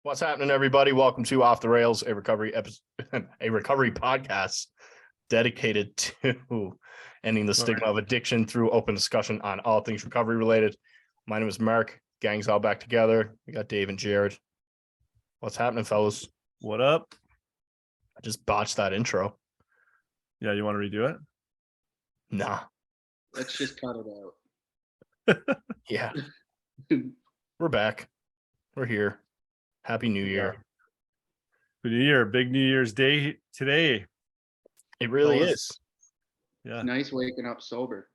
What's happening, everybody? Welcome to Off the Rails, a recovery episode, a recovery podcast dedicated to ending the stigma of addiction through open discussion on all things recovery related. My name is Mark. Gang's all back together. We got Dave and Jared. What's happening, fellas? What up? I just botched that intro. Yeah, you want to redo it? Nah. Let's just cut it out. Yeah. We're back. We're here. Happy New Year. Good New Year. Big New Year's Day today. It really Fellas. is. Yeah. Nice waking up sober.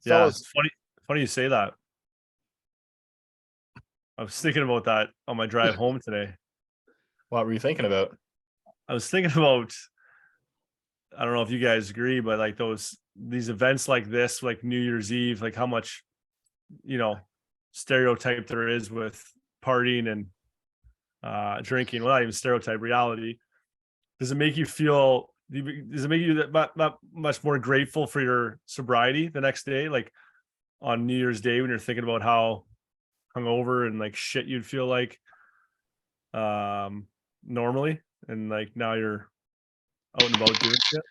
Yeah. Fellas, It's funny you say that. I was thinking about that on my drive home today. what were you thinking about? I was thinking about, I don't know if you guys agree, but like these events like this, like New Year's Eve, like how much, stereotype there is with partying and drinking. Well, not even stereotype, reality. Does it make you that much more grateful for your sobriety the next day? Like on New Year's Day when you're thinking about how hungover and like shit you'd feel like normally, and like now you're out and about doing shit.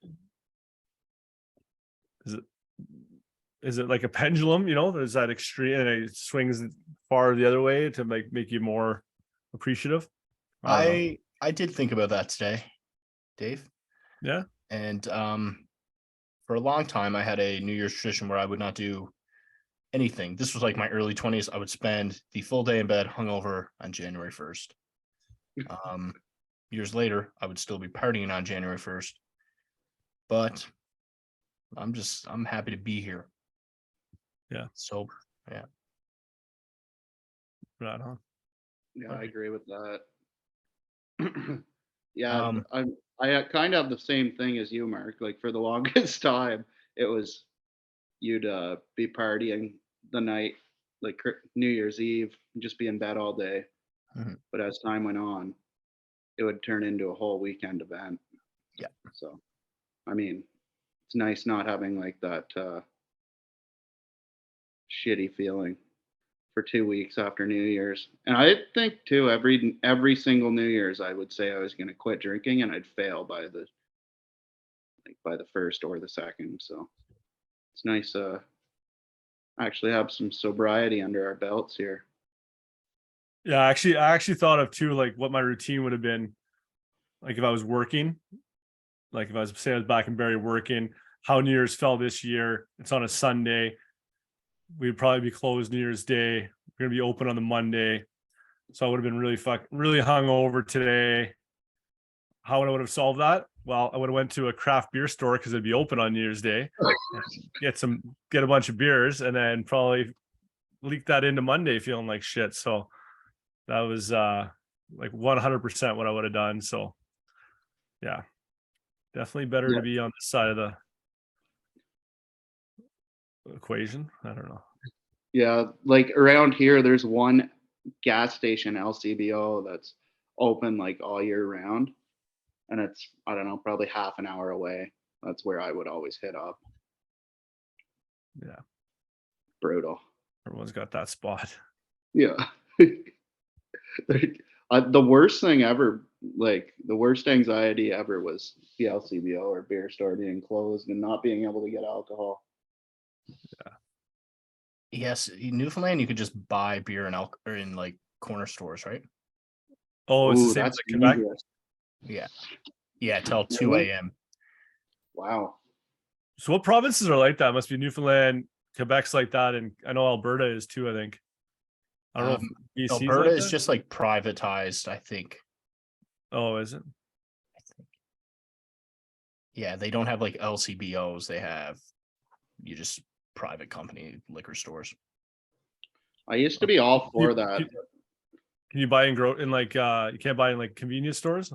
Is it like a pendulum, there's that extreme and it swings far the other way to make you more appreciative? I did think about that today, Dave. Yeah. And for a long time I had a New Year's tradition where I would not do anything. This was like my early 20s. I would spend the full day in bed hungover on January 1st. Years later, I would still be partying on January 1st. But I'm happy to be here. Yeah. Sober. Yeah. Right on. Yeah, Okay. I agree with that. Yeah, Um, I kind of have the same thing as you, Mark. Like for the longest time, it was you'd be partying the night, like New Year's Eve, and just be in bed all day. Mhm. But as time went on, it would turn into a whole weekend event. Yeah. So, I mean, it's nice not having like that shitty feeling for 2 weeks after New Year's. And I think too, every single New Year's, I would say I was going to quit drinking, and I'd fail by the first or the second. So it's nice actually have some sobriety under our belts here. Yeah, I actually thought of too, like what my routine would have been, like if I was working, like if I was back in Barrie working, how New Year's fell this year. It's on a Sunday. We'd probably be closed New Year's Day. We're gonna be open on the Monday, so I would have been really hungover today. How would have solved that? Well, I would have went to a craft beer store because it'd be open on New Year's Day. Get a bunch of beers, and then probably leak that into Monday feeling like shit. So that was like 100% what I would have done. So yeah, definitely better to be on the side of the equation. I don't know. Yeah, like around here, there's one gas station LCBO that's open like all year round, and it's, I don't know, probably half an hour away. That's where I would always hit up. Yeah, Brutal. everyone's got that spot. Yeah. The worst thing ever, like the worst anxiety ever, was the LCBO or beer store being closed and not being able to get alcohol. yes, in Newfoundland you could just buy beer in like corner stores, right? Oh, it's the Ooh, same as that's like Quebec. dangerous. Yeah, till 2 a.m. Wow. So what provinces are like that? Must be Newfoundland, Quebec's like that, and I know Alberta is too. I think. I don't know if BC's Alberta like is that? just like privatized, I think. Oh, is it? Yeah, they don't have like LCBOs. They have just private company liquor stores. I used to be all for that. Can you buy in like you can't buy in like convenience stores?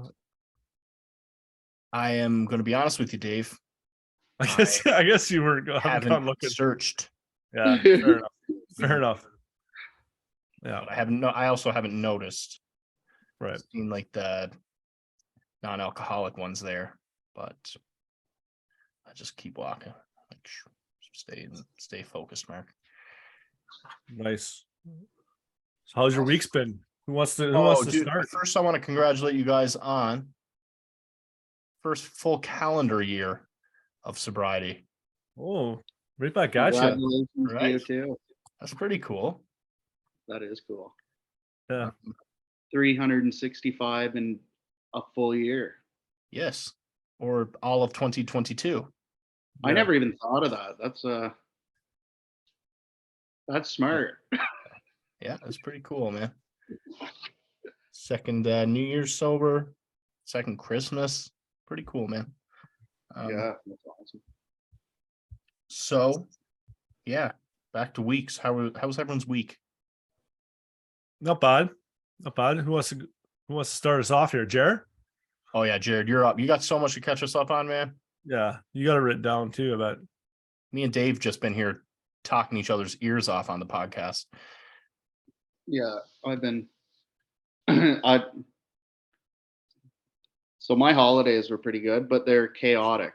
I am going to be honest with you, Dave. I guess you were haven't gone Haven't looking. searched. Yeah, fair enough. Fair enough. Yeah, But I also haven't noticed. right. Seen like the non-alcoholic ones there, but I just keep walking. Like stay focused, Mark. Nice. So how's your week's been? Who wants to dude, start? first I want to congratulate you guys on first full calendar year of sobriety. Oh, right back at you. Congratulations to you Right. too. That's pretty cool. That is cool. Yeah. 365 in a full year. Yes. Or all of 2022. I Yeah. never even thought of that. That's smart. Yeah, that's pretty cool, man. Second New Year's sober, second Christmas. Pretty cool, man. Yeah, that's awesome. So yeah, back to weeks. How's everyone's week? Not bad. Not bad. Who wants to start us off here? Jared? Oh yeah, Jared, you're up. You got so much to catch us up on, man. Yeah. You got it written down too, I bet. Me and Dave just been here talking each other's ears off on the podcast. Yeah, I've been so my holidays were pretty good, but they're chaotic.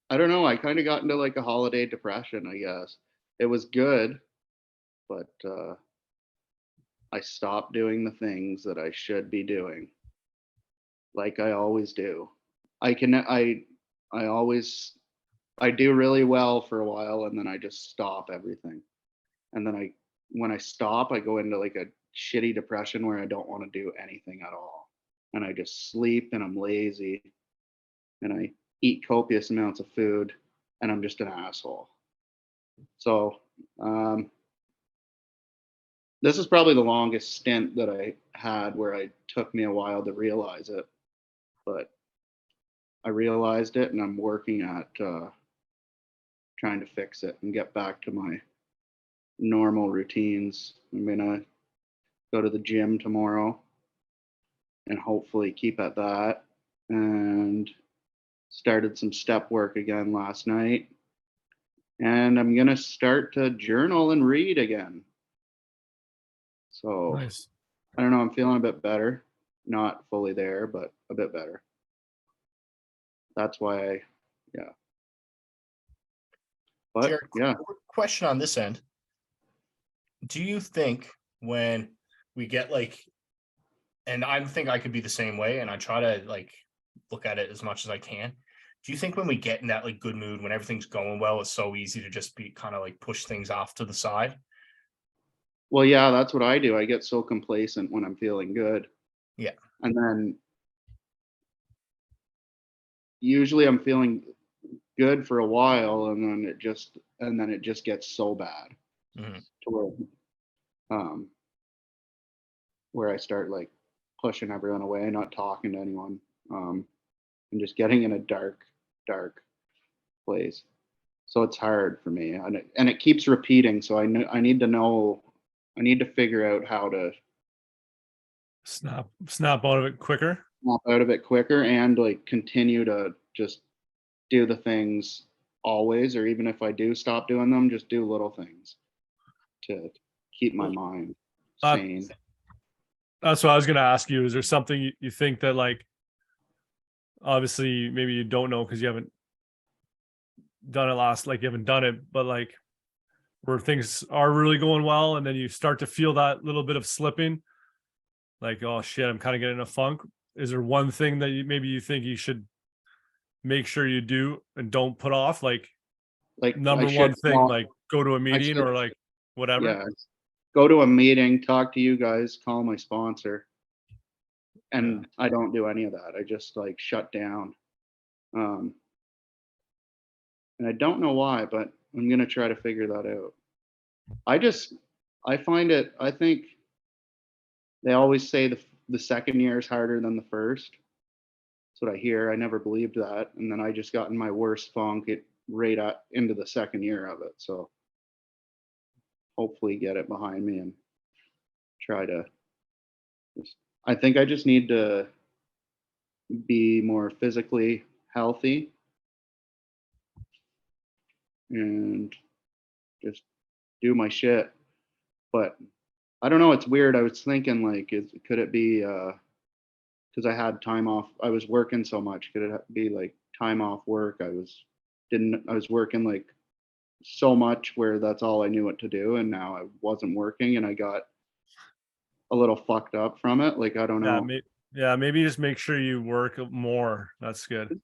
I don't know, I kind of got into like a holiday depression, I guess. It was good, but I stopped doing the things that I should be doing, like I always do. I always I do really well for a while, and then I just stop everything. And then when I stop, I go into like a shitty depression where I don't want to do anything at all. And I just sleep and I'm lazy and I eat copious amounts of food and I'm just an asshole. So, this is probably the longest stint that I had where it took me a while to realize it, but I realized it and I'm working at trying to fix it and get back to my normal routines. I'm gonna go to the gym tomorrow and hopefully keep at that. And started some step work again last night. And I'm gonna start to journal and read again. So Nice. I don't know, I'm feeling a bit better. Not fully there, but a bit better. That's why yeah. But Jared, yeah. question on this end. Do you think when we get like, and I think I could be the same way, and I try to like look at it as much as I can. Do you think when we get in that like good mood, when everything's going well, it's so easy to just be kind of like push things off to the side? Well, yeah, that's what I do. I get so complacent when I'm feeling good. Yeah. And then usually I'm feeling good for a while and then it just gets so bad Mhm. to where I start like pushing everyone away, not talking to anyone, and just getting in a dark place. So it's hard for me, and it keeps repeating. So I need to figure out how to Snap out of it quicker. snap out of it quicker and like continue to just do the things always, or even if I do stop doing them, just do little things to keep my mind Uh, sane. That's what I was gonna ask you. Is there something you think that like obviously maybe you don't know because you haven't done it you haven't done it, but like where things are really going well and then you start to feel that little bit of slipping, like, oh shit, I'm kind of getting a funk. Is there one thing that maybe you think you should make sure you do and don't put off? Like Like number I one should thing, like go to a I meeting should or like whatever. yeah, go to a meeting, talk to you guys, call my sponsor. And I don't do any of that. I just like shut down. And I don't know why, but I'm gonna try to figure that out. I think they always say the second year is harder than the first. That's what I hear. I never believed that. And then I just got in my worst funk into the second year of it. So hopefully get it behind me and try to I think I just need to be more physically healthy and just do my shit. But I don't know. It's weird. I was thinking like, could it be because I had time off? I was working so much. Could it be like time off work? I was working like so much where that's all I knew what to do, and now I wasn't working, and I got a little fucked up from it. Like, I don't know. Maybe just make sure you work more. That's good.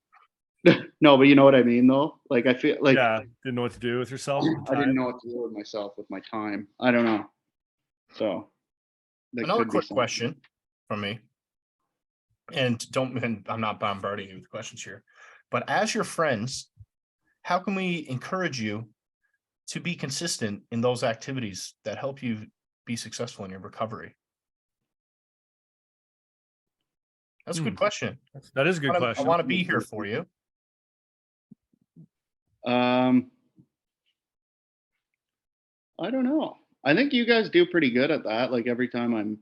No, but you know what I mean, though. Like, I feel like Yeah, didn't know what to do with yourself. I didn't know what to do with myself with my time. I don't know. So that Another could be quick something. question from me, and I'm not bombarding you with questions here, but as your friends, how can we encourage you to be consistent in those activities that help you be successful in your recovery? That's a good question. That is a good I question. want to be here for you. I don't know. I think you guys do pretty good at that. Like, every time I'm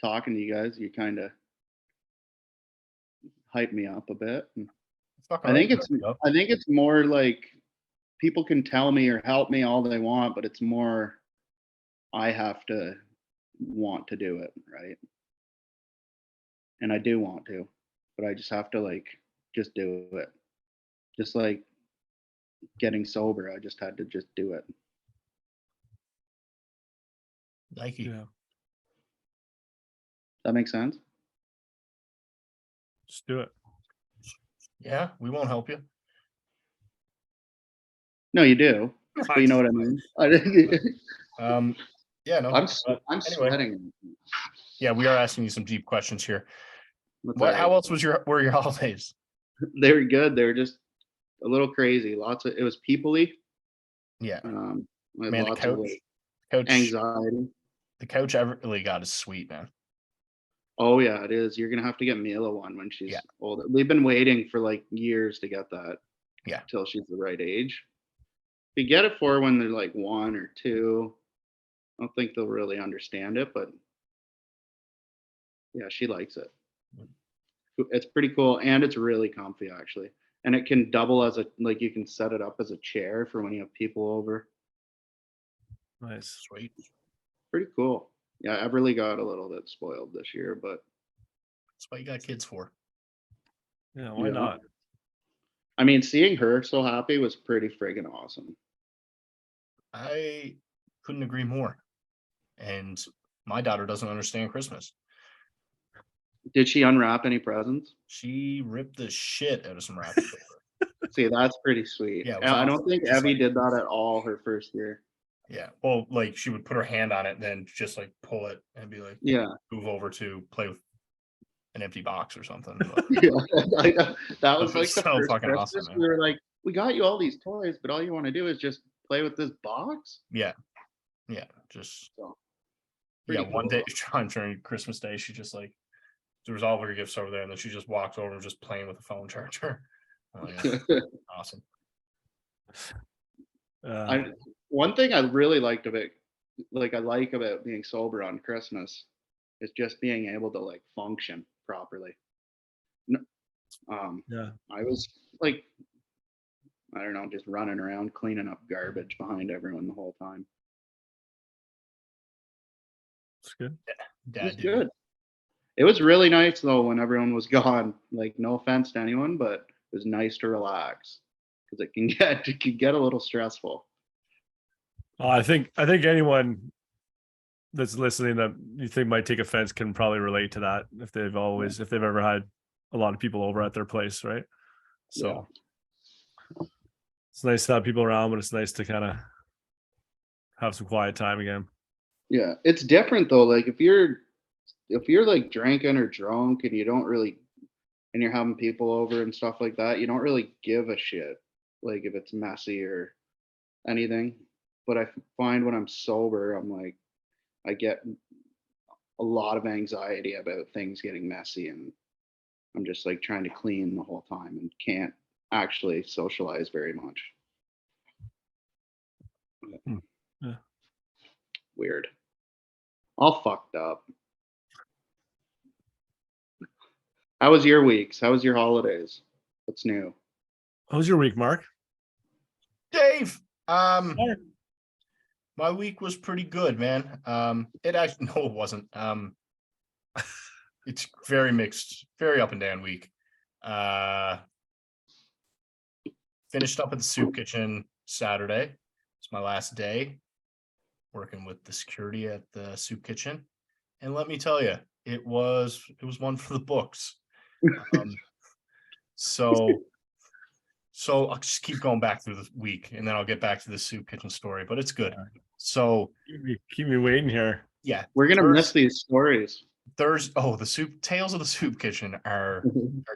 talking to you guys, you kind of hype me up a bit. I think it's more like people can tell me or help me all they want, but it's more I have to want to do it, right? And I do want to, but I just have to like just do it. Just like getting sober, I just had to just do it. Nike. Yeah. That makes sense? Just do it. Yeah, we won't help you. No, you do. But you know what I mean? Yeah, no. I'm anyway, sweating. yeah, we are asking you some deep questions here. That's What? all How right. else were your holidays? They were good. They were just a little crazy. It was people-y. Yeah, I had man, the lots of couch, anxiety. the couch I really got is sweet, man. Oh yeah, it is. You're gonna have to get Mila one when she's Yeah. older. We've been waiting for like years to get that. Yeah. Till she's the right age. If you get it for when they're like 1 or 2, I don't think they'll really understand it, but yeah, she likes it. It's pretty cool, and it's really comfy actually. And it can double as you can set it up as a chair for when you have people over. Nice. Sweet. Pretty cool. Yeah, Everly got a little bit spoiled this year, but That's what you got kids for. Yeah, why yeah. not? I mean, seeing her so happy was pretty friggin' awesome. I couldn't agree more. And my daughter doesn't understand Christmas. Did she unwrap any presents? She ripped the shit out of some wrapping paper. See, that's pretty sweet. Yeah, it was I don't awesome. think Just Evie like- did that at all her first year. Yeah. Well, like she would put her hand on it and then just like pull it and be like, Yeah. move over to play with an empty box or something. Yeah, that was like the so first fucking Christmas. awesome, man. We were like, we got you all these toys, but all you want to do is just play with this box. Yeah. Yeah. Just So, yeah. pretty One cool. day during Christmas Day, she just like there was all of her gifts over there, and then she just walked over and was just playing with the phone charger. Oh, yeah. Awesome. One thing I really liked about being sober on Christmas is just being able to like function properly. Yeah. I was like, I don't know, just running around cleaning up garbage behind everyone the whole time. It's good. It was good. It was really nice though when everyone was gone. Like, no offense to anyone, but it was nice to relax because it can get a little stressful. I think anyone that's listening that you think might take offense can probably relate to that if they've ever had a lot of people over at their place, right? So it's nice to have people around, but it's nice to kind of have some quiet time again. Yeah, it's different though. Like if you're like drinking or drunk and and you're having people over and stuff like that, you don't really give a shit like if it's messy or anything. But I find when I'm sober, I'm like, I get a lot of anxiety about things getting messy, and I'm just like trying to clean the whole time and can't actually socialize very much. Yeah. Weird. All fucked up. How was your weeks? How was your holidays? What's new? How was your week, Mark? Dave, my week was pretty good, man. It actually no, it wasn't. It's very mixed, very up and down week. Finished up at the soup kitchen Saturday, It's my last day working with the security at the soup kitchen. And let me tell you, it was one for the books. Um, so I'll just keep going back through the week and then I'll get back to the soup kitchen story, but it's good. So Keep me waiting here. yeah, We're gonna miss these stories. the soup tales of the soup kitchen are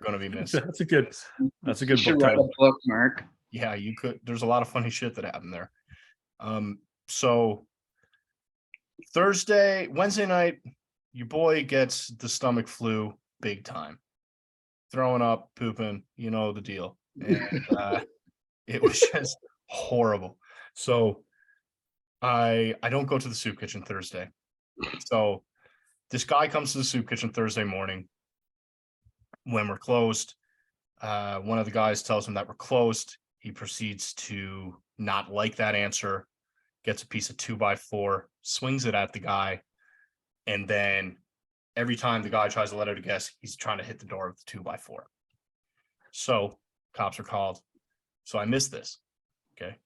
going to be missed. That's a good You book should write a title. book, Mark. Yeah, you could. There's a lot of funny shit that happened there. So Wednesday night, your boy gets the stomach flu big time. Throwing up, pooping, you know the deal. And it was just horrible. So I don't go to the soup kitchen Thursday. So this guy comes to the soup kitchen Thursday morning when we're closed. One of the guys tells him that we're closed. He proceeds to not like that answer, gets a piece of 2x4, swings it at the guy, and then every time the guy tries to let out a guess, he's trying to hit the door with the 2x4. So cops are called. So I missed this. Okay.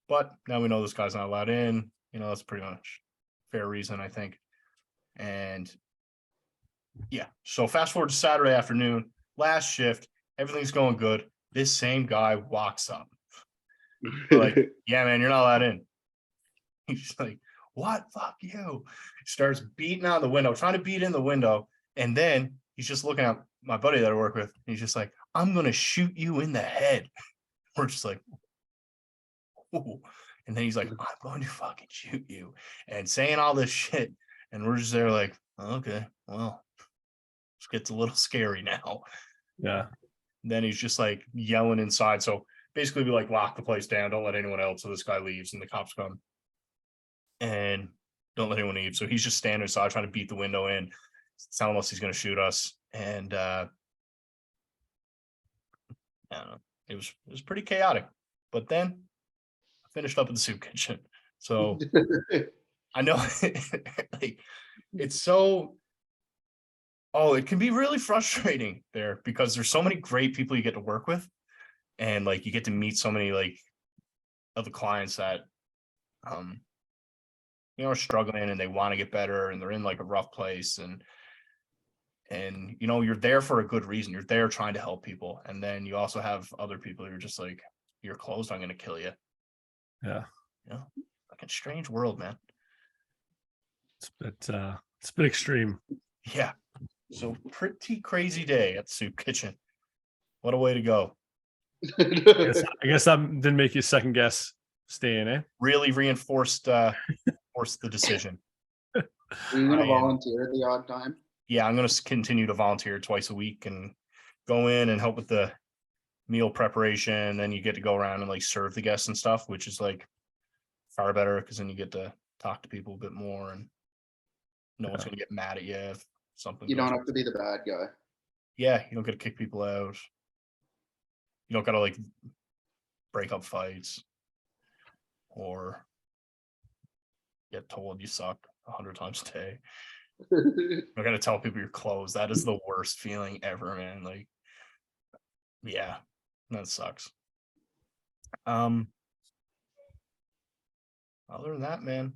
But now we know this guy's not allowed in. That's pretty much fair reason, I think. And yeah, so fast forward to Saturday afternoon, last shift, everything's going good. This same guy walks up. We're like, yeah, man, you're not allowed in. He's like, what? Fuck you. Starts beating on the window, trying to beat in the window. And then he's just looking at my buddy that I work with. He's just like, I'm going to shoot you in the head. We're just like, ooh. And then he's like, I'm going to fucking shoot you. And saying all this shit. And we're just there like, okay, well, it gets a little scary now. Yeah. Then he's just like yelling inside. So basically we like lock the place down, don't let anyone else. So this guy leaves and the cops come and don't let anyone leave. So he's just standing inside trying to beat the window in, telling us he's going to shoot us. And I don't know, it was pretty chaotic. But then I finished up in the soup kitchen. So I know like it's so it can be really frustrating there because there's so many great people you get to work with. And like you get to meet so many like of the clients that are struggling and they want to get better and they're in like a rough place and you're there for a good reason. You're there trying to help people. And then you also have other people who are just like, you're closed, I'm gonna kill you. Yeah. Fucking strange world, man. It's a bit extreme. Yeah. So pretty crazy day at the soup kitchen. What a way to go. I guess that didn't make you second guess staying, eh? Really reinforced forced the decision. Are you gonna volunteer at the odd time? Yeah, I'm gonna continue to volunteer twice a week and go in and help with the meal preparation. Then you get to go around and like serve the guests and stuff, which is like far better because then you get to talk to people a bit more and no one's gonna get mad at you if something. You don't have to be the bad guy. Yeah, you don't get to kick people out. You don't gotta like break up fights or get told you suck 100 times a day. I gotta tell people you're closed. That is the worst feeling ever, man. Like, yeah, that sucks. Other than that, man,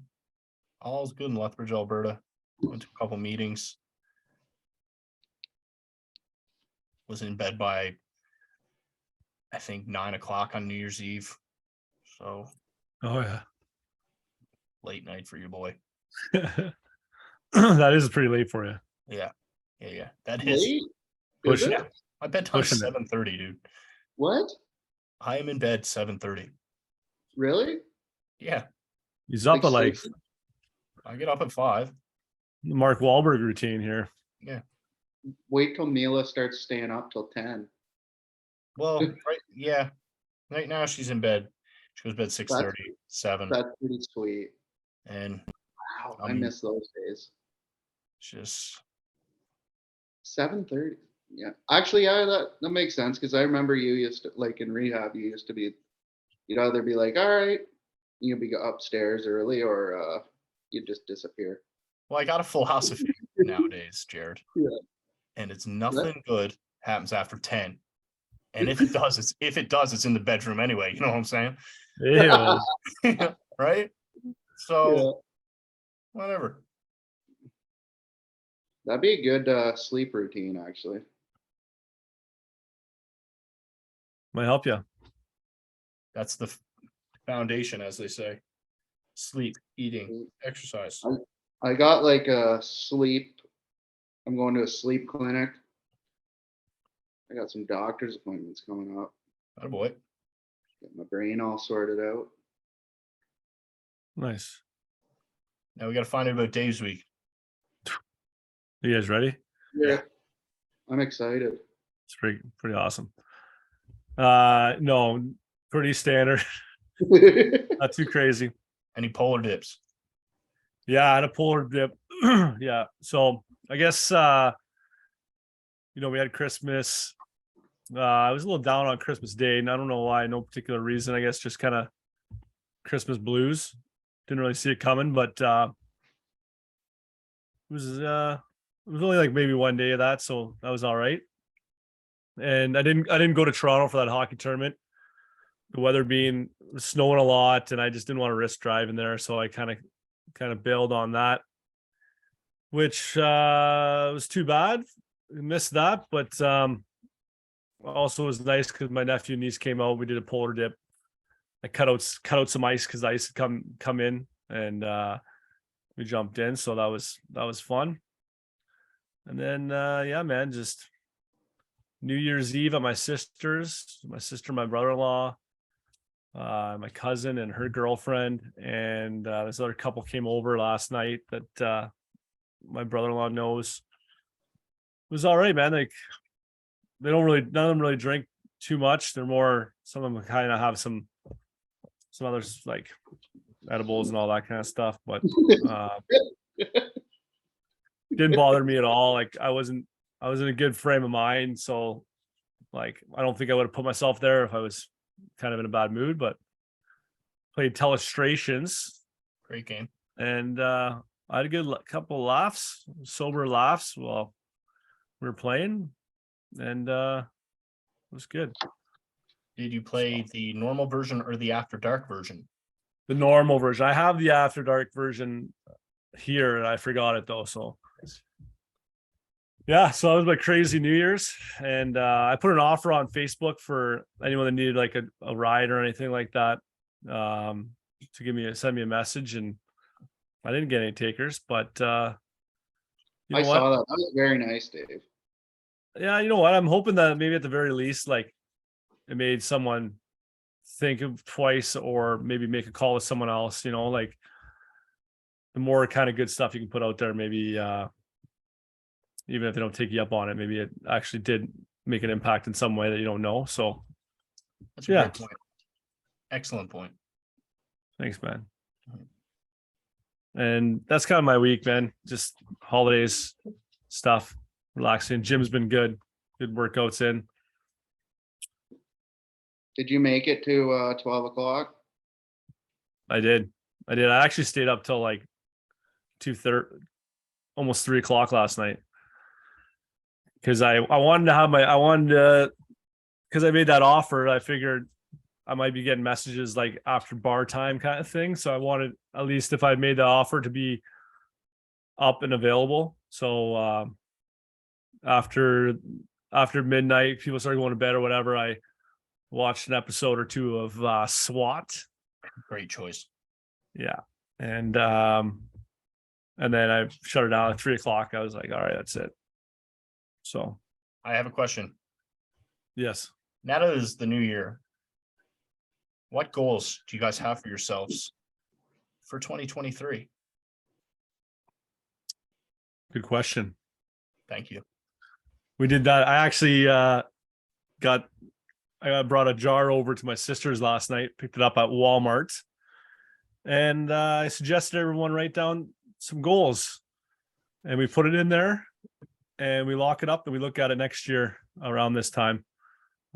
all's good in Lethbridge, Alberta. Went to a couple meetings. Was in bed by I think 9 o'clock on New Year's Eve. So Oh yeah. late night for your boy. That is pretty late for you. Yeah. That is Late? Push Is it. it? my bedtime's Pushing it. 7:30, dude. What? I am in bed 7:30. Really? Yeah. He's up at like seriously? I get up at 5. the Mark Wahlberg routine here. Yeah. Wait till Mila starts staying up till 10. Well, right. Yeah. Right now she's in bed. She goes to bed 6:30, 7. That's pretty sweet. And Wow, I I mean- miss those days. just 7:30. Yeah, actually, yeah, that makes sense because I remember you used to like in rehab. You used to be, you'd either be like, all right, you'd be upstairs early, or you'd just disappear. well, I got a philosophy nowadays, Jared. Yeah. And it's nothing good happens after 10. And if it does, it's in the bedroom anyway. You know what I'm saying? Ew. Right? So whatever. That'd be a good sleep routine, actually. Might help you. That's the foundation, as they say. Sleep, eating, exercise. I got like a sleep. I'm going to a sleep clinic. I got some doctor's appointments coming up. Oh boy. Get my brain all sorted out. Nice. Now we got to find out about Dave's week. You guys ready? Yeah. I'm excited. It's pretty awesome. No, pretty standard. Not too crazy. Any polar dips? Yeah, I had a polar dip. Yeah. So I guess we had Christmas. I was a little down on Christmas Day, and I don't know why, no particular reason. I guess just kind of Christmas blues. Didn't really see it coming, but it was only like maybe one day of that, so that was all right. And I didn't go to Toronto for that hockey tournament. The weather being snowing a lot, and I just didn't want to risk driving there, so I kind of bailed on that, which was too bad. We missed that, but also was nice because my nephew and niece came out. We did a polar dip. I cut out some ice because the ice had come in, and we jumped in, so that was fun. And then man, just New Year's Eve at my sister, my brother-in-law, my cousin and her girlfriend, and this other couple came over last night that my brother-in-law knows. It was all right, man. Like none of them really drink too much. They're more, some of them kind of have some others like edibles and all that kind of stuff, but didn't bother me at all. Like I was in a good frame of mind, so like I don't think I would have put myself there if I was kind of in a bad mood, but played Telestrations. Great game. And I had a good couple laughs, sober laughs while we were playing, and it was good. Did you play the normal version or the After Dark version? The normal version. I have the After Dark version here, and I forgot it though. So yeah, so that was my crazy New Year's, and I put an offer on Facebook for anyone that needed like a ride or anything like that, to send me a message, and I didn't get any takers, but you know what? Saw that. That was very nice, Dave. Yeah, you know what? I'm hoping that maybe at the very least, like it made someone think of twice, or maybe make a call to someone else. You know, like the more kind of good stuff you can put out there, maybe even if they don't take you up on it, maybe it actually did make an impact in some way that you don't know. So That's a great point. Excellent point. Thanks, man. And that's kind of my week, man. Just holidays stuff, relaxing. Gym's been good workouts in. Did you make it to 12 o'clock? I did. I actually stayed up till like 2:30, almost 3 o'clock last night. Because I wanted to because I made that offer. I figured I might be getting messages like after bar time kind of thing. So I wanted, at least if I made the offer, to be up and available. So after midnight, people started going to bed or whatever, I watched an episode or two of SWAT. Great choice. Yeah. And then I shut it down at 3 o'clock. I was like, all right, that's it. So I have a question. Yes. Now that it is the new year, what goals do you guys have for yourselves for 2023? Good question. Thank you. We did that. I actually brought a jar over to my sister's last night, picked it up at Walmart, and I suggested everyone write down some goals, and we put it in there, and we lock it up, and we look at it next year around this time.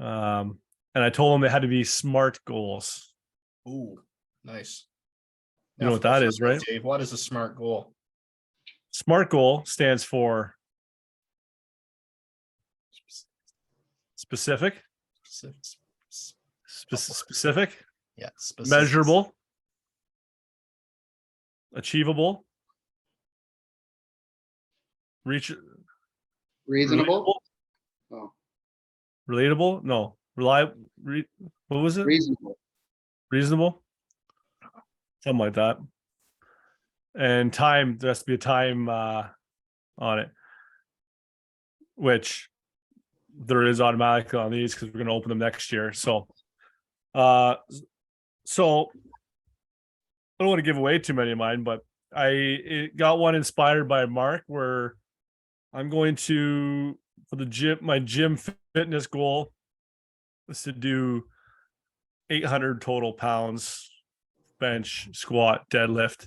And I told them they had to be SMART goals. Ooh, nice. You know what that is, right? Dave, what is a SMART goal? SMART goal stands for specific, Specific, Yeah. Specific. measurable, achievable, reach, Reasonable. Oh, relatable. No, reliable. What was it? reasonable. Reasonable, something like that. And time, there has to be a time on it, which there is automatically on these because we're going to open them next year. So I don't want to give away too many of mine, but I got one inspired by Mark where I'm going to, for the gym, my gym fitness goal is to do 800 total pounds, bench, squat, deadlift.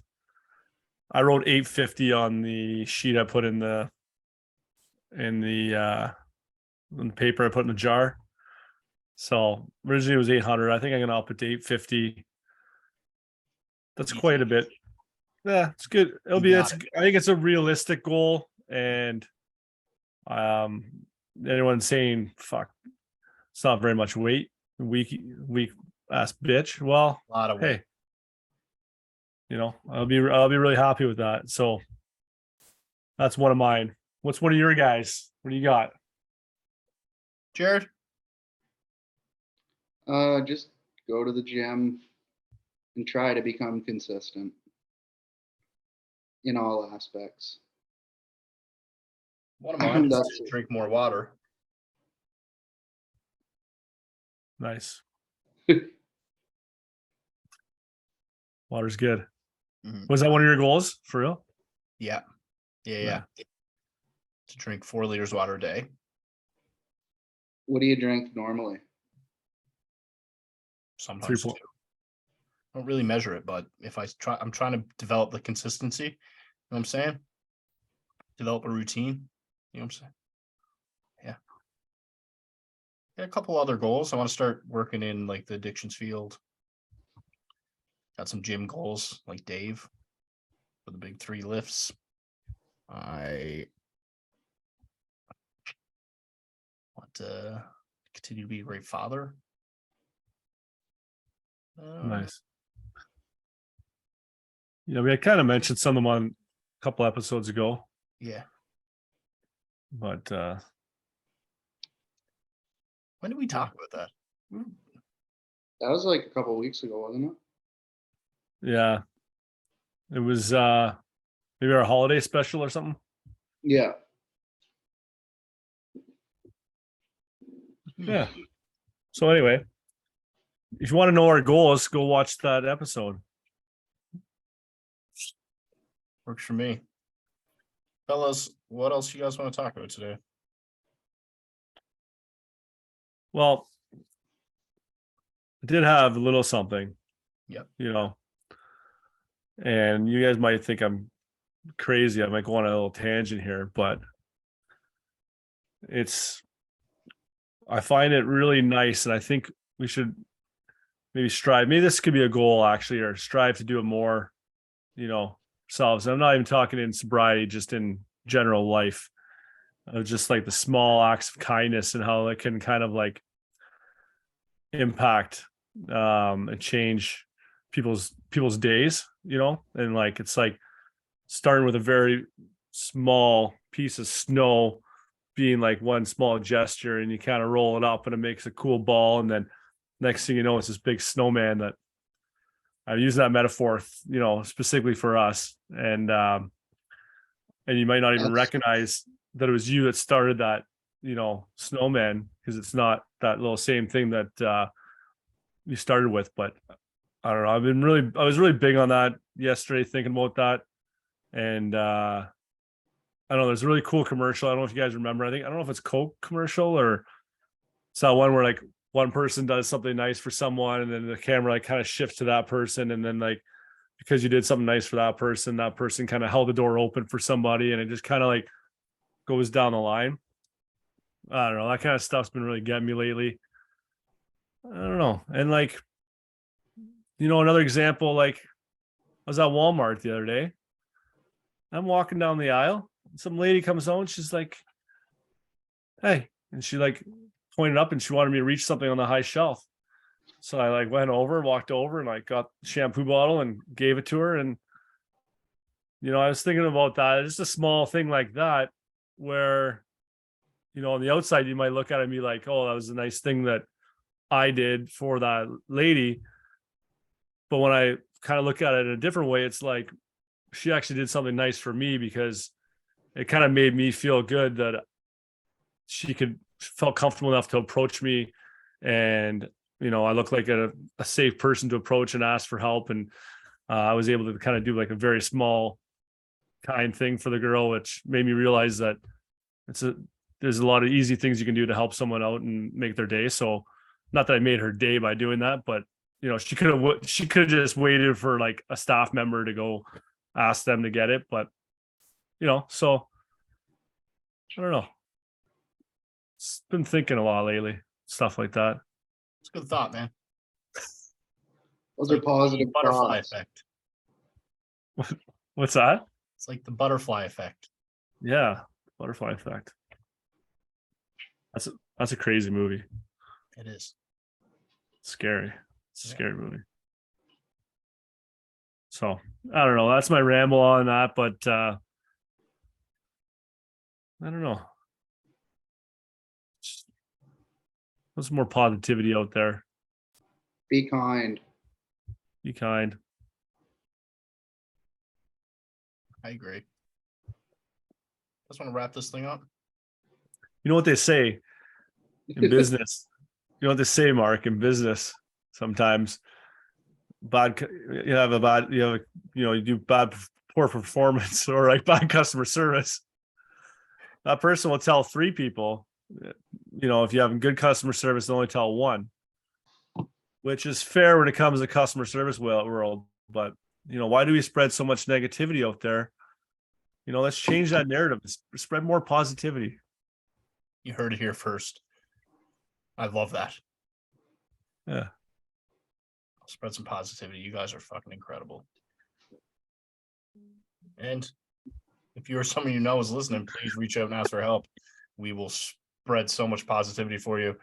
I wrote 850 on the sheet I put in the paper I put in the jar. So originally it was 800. I think I'm gonna up it to 850. That's quite a bit. Yeah, it's good. It'll be. It's. I think it's a realistic goal, and anyone saying "fuck," it's not very much weight. Weak ass bitch. Well, A lot of weight. hey, you know, I'll be really happy with that. So that's one of mine. What's one of your guys? What do you got? Jared. Just go to the gym and try to become consistent in all aspects. One of mine is That's to it. drink more water. Nice. Water's good. Mhm. Was that one of your goals for real? Yeah. Yeah. To drink 4 liters of water a day. What do you drink normally? Sometimes 3 2. I don't really measure it, but if I'm trying to develop the consistency. You know what I'm saying? Develop a routine. You know what I'm saying? Yeah. Got a couple other goals. I want to start working in like the addictions field. Got some gym goals like Dave for the big 3 lifts. I want to continue to be a great father. Nice. Yeah, we had kind of mentioned some of them on a couple episodes ago, Yeah. but When did we talk about that? That was like a couple weeks ago, wasn't it? yeah, it was maybe our holiday special or something. Yeah. Yeah. So anyway, if you want to know our goals, go watch that episode. Works for me. Fellas, what else you guys want to talk about today? Well, I did have a little something. Yep. You know, and you guys might think I'm crazy. I might go on a little tangent here, but I find it really nice, and I think we should maybe strive. Maybe this could be a goal actually, or strive to do it more, you know, ourselves. I'm not even talking in sobriety, just in general life, of just like the small acts of kindness and how it can kind of like impact and change people's days, you know. And like it's like starting with a very small piece of snow being like one small gesture, and you kind of roll it up and it makes a cool ball, and then next thing you know it's this big snowman. That I use that metaphor, you know, specifically for us, and you might not even recognize that it was you that started that, you know, snowman, because it's not that little same thing that you started with. But I don't know, I was really big on that yesterday, thinking about that. And I don't know, there's a really cool commercial. I don't know if you guys remember. I don't know if it's Coke commercial or it's that one where like one person does something nice for someone and then the camera like kind of shifts to that person, and then like because you did something nice for that person kind of held the door open for somebody, and it just kind of like goes down the line. I don't know, that kind of stuff's been really getting me lately. I don't know. And like, you know, another example, like I was at Walmart the other day. I'm walking down the aisle. Some lady comes out and she's like, "Hey," and she like pointed up and she wanted me to reach something on the high shelf. So I like walked over and like got the shampoo bottle and gave it to her. And, I was thinking about that. Just a small thing like that where, on the outside, you might look at it and be like, oh, that was a nice thing that I did for that lady. But when I kind of look at it in a different way, it's like she actually did something nice for me, because it kind of made me feel good that she felt comfortable enough to approach me. And, I look like a safe person to approach and ask for help. And I was able to kind of do like a very small, kind thing for the girl, which made me realize that there's a lot of easy things you can do to help someone out and make their day. So not that I made her day by doing that, but she could have just waited for like a staff member to go ask them to get it. But so I don't know. It's been thinking a lot lately, stuff like that. It's a good thought, man. Those are positive Butterfly thoughts. effect. What's that? It's like the butterfly effect. Yeah, butterfly effect. That's a crazy movie. It is. Scary. It's a scary movie. So I don't know. That's my ramble on that, but I don't know. There's more positivity out there. Be kind. Be kind. I agree. Just want to wrap this thing up. You know what they say in business? You know what they say, Mark, in business? Sometimes you do poor performance or like bad customer service. That person will tell 3 people. If you have good customer service, they'll only tell 1, which is fair when it comes to customer service world. But why do we spread so much negativity out there? Let's change that narrative. Spread more positivity. You heard it here first. I love that. Yeah. Spread some positivity. You guys are fucking incredible. And if you're someone is listening, please reach out and ask for help. We will spread so much positivity for you.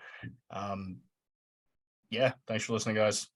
Yeah, thanks for listening, guys.